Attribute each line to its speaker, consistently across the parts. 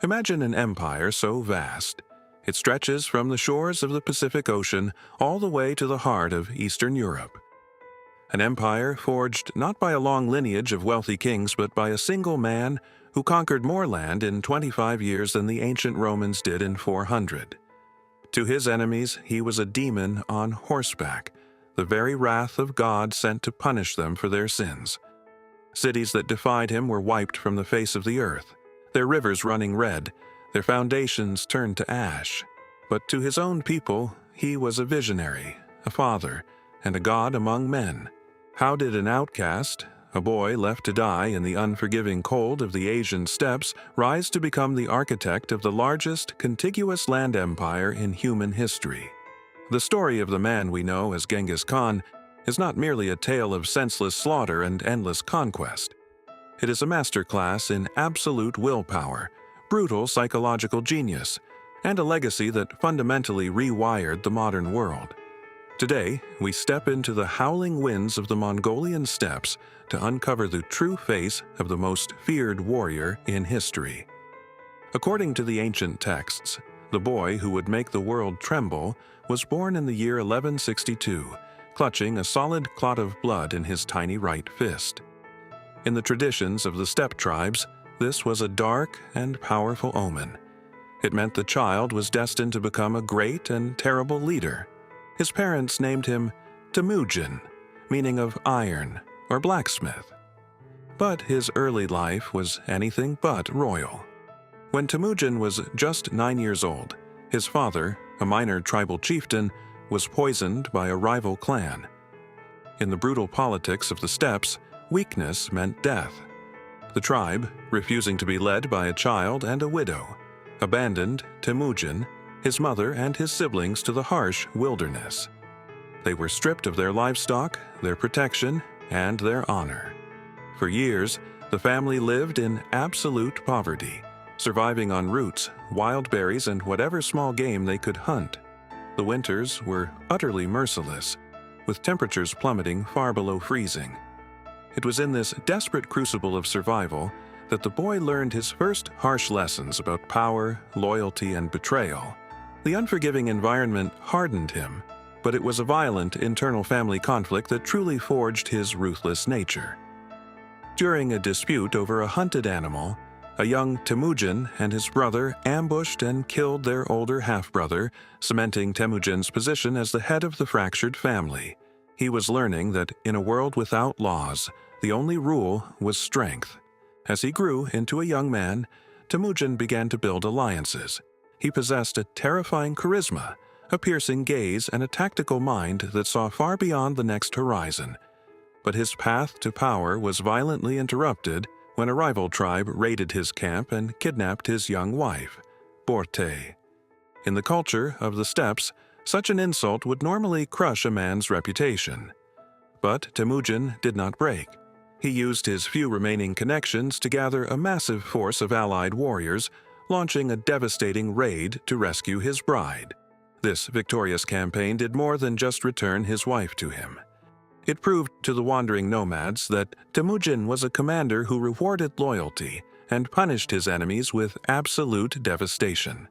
Speaker 1: Imagine an empire so vast. It stretches from the shores of the Pacific Ocean all the way to the heart of Eastern Europe. An empire forged not by a long lineage of wealthy kings, but by a single man who conquered more land in 25 years than the ancient Romans did in 400. To his enemies, he was a demon on horseback, the very wrath of God sent to punish them for their sins. Cities that defied him were wiped from the face of the earth, their rivers running red, their foundations turned to ash. But to his own people, he was a visionary, a father, and a god among men. How did an outcast, a boy left to die in the unforgiving cold of the Asian steppes, rise to become the architect of the largest contiguous land empire in human history? The story of the man we know as Genghis Khan is not merely a tale of senseless slaughter and endless conquest. It is a masterclass in absolute willpower, brutal psychological genius, and a legacy that fundamentally rewired the modern world. Today, we step into the howling winds of the Mongolian steppes to uncover the true face of the most feared warrior in history. According to the ancient texts, the boy who would make the world tremble was born in the year 1162, clutching a solid clot of blood in his tiny right fist. In the traditions of the steppe tribes, this was a dark and powerful omen. It meant the child was destined to become a great and terrible leader. His parents named him Temujin, meaning of iron or blacksmith. But his early life was anything but royal. When Temujin was just 9 years old, his father, a minor tribal chieftain, was poisoned by a rival clan. In the brutal politics of the steppes, weakness meant death. The tribe, refusing to be led by a child and a widow, abandoned Temujin, his mother, and his siblings to the harsh wilderness. They were stripped of their livestock, their protection, and their honor. For years, the family lived in absolute poverty, surviving on roots, wild berries, and whatever small game they could hunt. The winters were utterly merciless, with temperatures plummeting far below freezing. It was in this desperate crucible of survival that the boy learned his first harsh lessons about power, loyalty, and betrayal. The unforgiving environment hardened him, but it was a violent internal family conflict that truly forged his ruthless nature. During a dispute over a hunted animal, a young Temujin and his brother ambushed and killed their older half-brother, cementing Temujin's position as the head of the fractured family. He was learning that in a world without laws, the only rule was strength. As he grew into a young man, Temujin began to build alliances. He possessed a terrifying charisma, a piercing gaze, and a tactical mind that saw far beyond the next horizon. But his path to power was violently interrupted when a rival tribe raided his camp and kidnapped his young wife, Borte. In the culture of the steppes, such an insult would normally crush a man's reputation. But Temujin did not break. He used his few remaining connections to gather a massive force of allied warriors, launching a devastating raid to rescue his bride. This victorious campaign did more than just return his wife to him. It proved to the wandering nomads that Temujin was a commander who rewarded loyalty and punished his enemies with absolute devastation.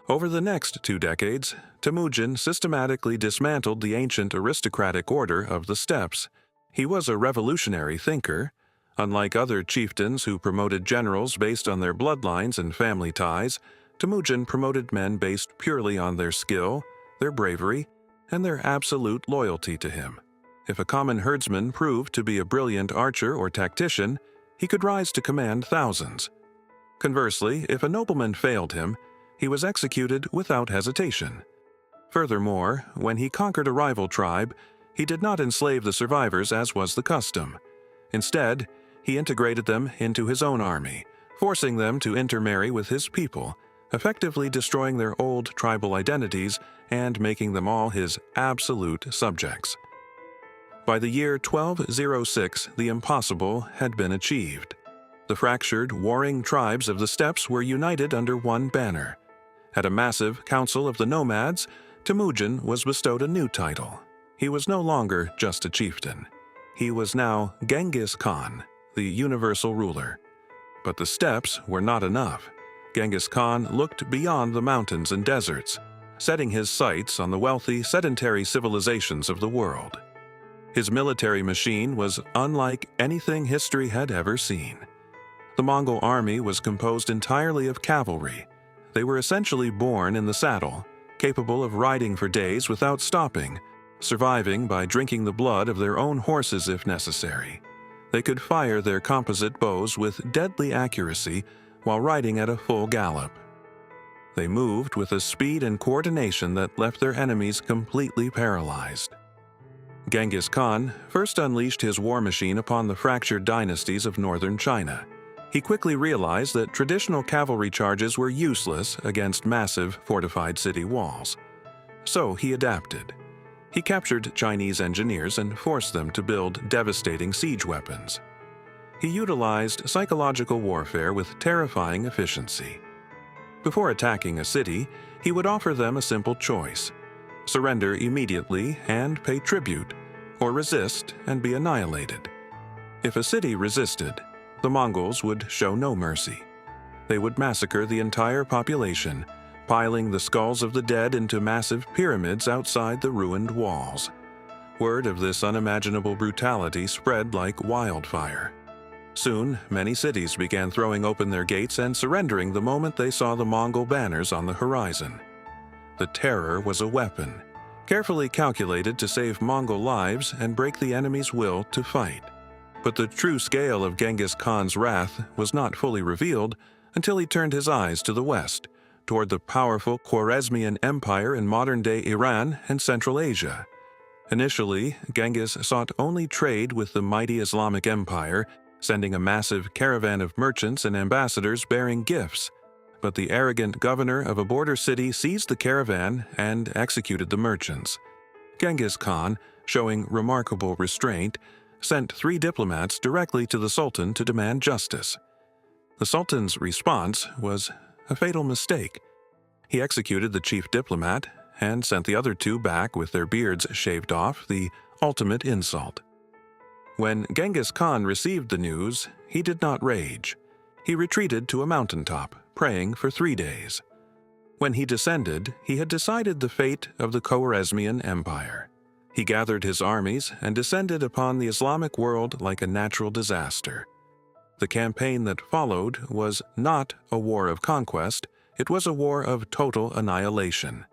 Speaker 1: Over the next 2 decades, Temujin systematically dismantled the ancient aristocratic order of the steppes. He was a revolutionary thinker. Unlike other chieftains who promoted generals based on their bloodlines and family ties, Temujin promoted men based purely on their skill, their bravery, and their absolute loyalty to him. If a common herdsman proved to be a brilliant archer or tactician, he could rise to command thousands. Conversely, if a nobleman failed him, he was executed without hesitation. Furthermore, when he conquered a rival tribe, he did not enslave the survivors as was the custom. Instead, he integrated them into his own army, forcing them to intermarry with his people, effectively destroying their old tribal identities and making them all his absolute subjects. By the year 1206, the impossible had been achieved. The fractured, warring tribes of the steppes were united under one banner. At a massive council of the nomads, Temujin was bestowed a new title. He was no longer just a chieftain. He was now Genghis Khan, the universal ruler. But the steppes were not enough. Genghis Khan looked beyond the mountains and deserts, setting his sights on the wealthy, sedentary civilizations of the world. His military machine was unlike anything history had ever seen. The Mongol army was composed entirely of cavalry. They were essentially born in the saddle, capable of riding for days without stopping, surviving by drinking the blood of their own horses if necessary. They could fire their composite bows with deadly accuracy while riding at a full gallop. They moved with a speed and coordination that left their enemies completely paralyzed. Genghis Khan first unleashed his war machine upon the fractured dynasties of northern China. He quickly realized that traditional cavalry charges were useless against massive fortified city walls. So he adapted. He captured Chinese engineers and forced them to build devastating siege weapons. He utilized psychological warfare with terrifying efficiency. Before attacking a city, he would offer them a simple choice: surrender immediately and pay tribute, or resist and be annihilated. If a city resisted, the Mongols would show no mercy. They would massacre the entire population, piling the skulls of the dead into massive pyramids outside the ruined walls. Word of this unimaginable brutality spread like wildfire. Soon, many cities began throwing open their gates and surrendering the moment they saw the Mongol banners on the horizon. The terror was a weapon, carefully calculated to save Mongol lives and break the enemy's will to fight. But the true scale of Genghis Khan's wrath was not fully revealed until he turned his eyes to the west, toward the powerful Khwarezmian Empire in modern-day Iran and Central Asia. Initially, Genghis sought only trade with the mighty Islamic Empire, sending a massive caravan of merchants and ambassadors bearing gifts. But the arrogant governor of a border city seized the caravan and executed the merchants. Genghis Khan, showing remarkable restraint, sent 3 diplomats directly to the Sultan to demand justice. The Sultan's response was a fatal mistake. He executed the chief diplomat and sent the other 2 back with their beards shaved off, the ultimate insult. When Genghis Khan received the news, he did not rage. He retreated to a mountaintop, praying for 3 days. When he descended, he had decided the fate of the Khwarezmian Empire. He gathered his armies and descended upon the Islamic world like a natural disaster. The campaign that followed was not a war of conquest, it was a war of total annihilation.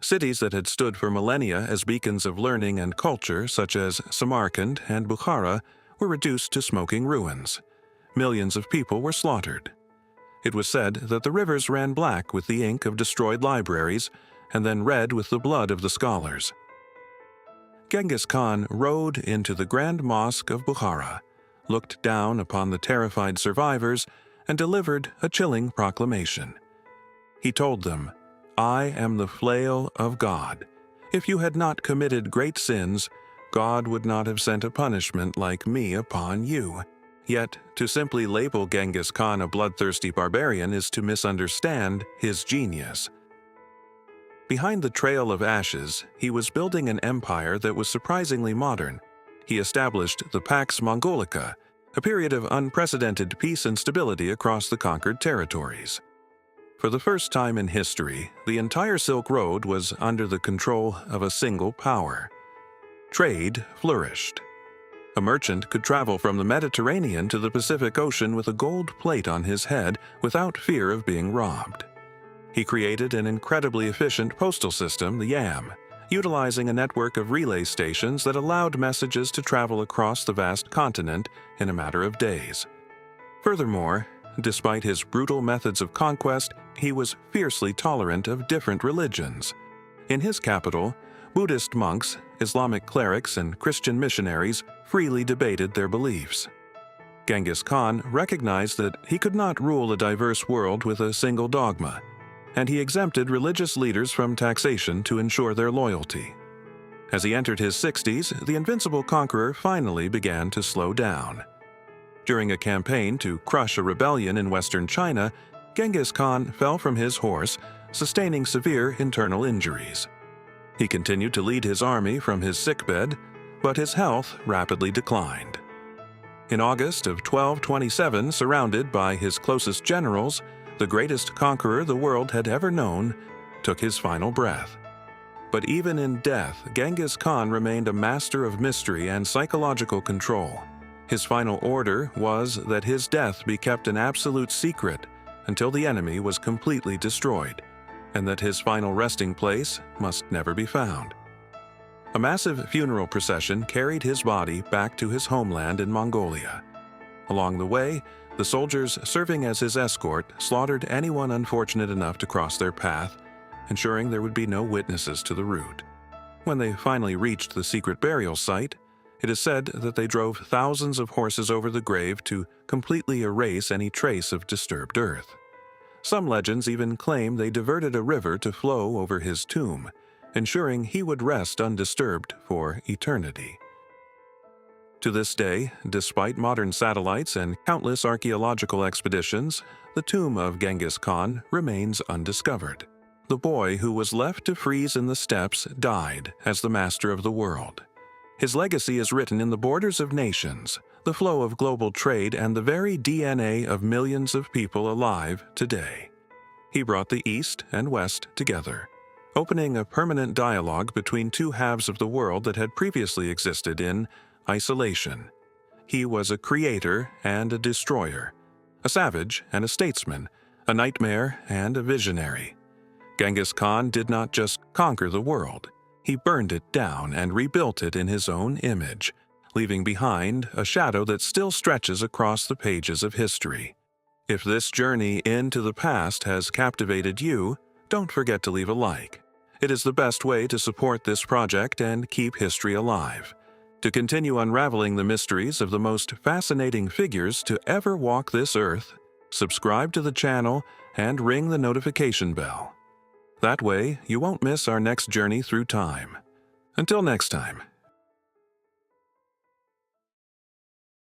Speaker 1: Cities that had stood for millennia as beacons of learning and culture, such as Samarkand and Bukhara, were reduced to smoking ruins. Millions of people were slaughtered. It was said that the rivers ran black with the ink of destroyed libraries and then red with the blood of the scholars. Genghis Khan rode into the Grand Mosque of Bukhara, looked down upon the terrified survivors, and delivered a chilling proclamation. He told them, "I am the flail of God. If you had not committed great sins, God would not have sent a punishment like me upon you." Yet, to simply label Genghis Khan a bloodthirsty barbarian is to misunderstand his genius. Behind the trail of ashes, he was building an empire that was surprisingly modern. He established the Pax Mongolica, a period of unprecedented peace and stability across the conquered territories. For the first time in history, the entire Silk Road was under the control of a single power. Trade flourished. A merchant could travel from the Mediterranean to the Pacific Ocean with a gold plate on his head without fear of being robbed. He created an incredibly efficient postal system, the YAM, utilizing a network of relay stations that allowed messages to travel across the vast continent in a matter of days. Furthermore, despite his brutal methods of conquest, he was fiercely tolerant of different religions. In his capital, Buddhist monks, Islamic clerics, and Christian missionaries freely debated their beliefs. Genghis Khan recognized that he could not rule a diverse world with a single dogma, and he exempted religious leaders from taxation to ensure their loyalty. As he entered his 60s, the invincible conqueror finally began to slow down. During a campaign to crush a rebellion in western China, Genghis Khan fell from his horse, sustaining severe internal injuries. He continued to lead his army from his sickbed, but his health rapidly declined. In August of 1227, surrounded by his closest generals, the greatest conqueror the world had ever known, took his final breath. But even in death, Genghis Khan remained a master of mystery and psychological control. His final order was that his death be kept an absolute secret until the enemy was completely destroyed, and that his final resting place must never be found. A massive funeral procession carried his body back to his homeland in Mongolia. Along the way, the soldiers serving as his escort slaughtered anyone unfortunate enough to cross their path, ensuring there would be no witnesses to the route. When they finally reached the secret burial site, it is said that they drove thousands of horses over the grave to completely erase any trace of disturbed earth. Some legends even claim they diverted a river to flow over his tomb, ensuring he would rest undisturbed for eternity. To this day, despite modern satellites and countless archaeological expeditions, the tomb of Genghis Khan remains undiscovered. The boy who was left to freeze in the steppes died as the master of the world. His legacy is written in the borders of nations, the flow of global trade, and the very DNA of millions of people alive today. He brought the East and West together, opening a permanent dialogue between two halves of the world that had previously existed in isolation. He was a creator and a destroyer, a savage and a statesman, a nightmare and a visionary. Genghis Khan did not just conquer the world. He burned it down and rebuilt it in his own image, leaving behind a shadow that still stretches across the pages of history. If this journey into the past has captivated you, don't forget to leave a like. It is the best way to support this project and keep history alive. To continue unraveling the mysteries of the most fascinating figures to ever walk this earth, subscribe to the channel and ring the notification bell. That way, you won't miss our next journey through time. Until next time.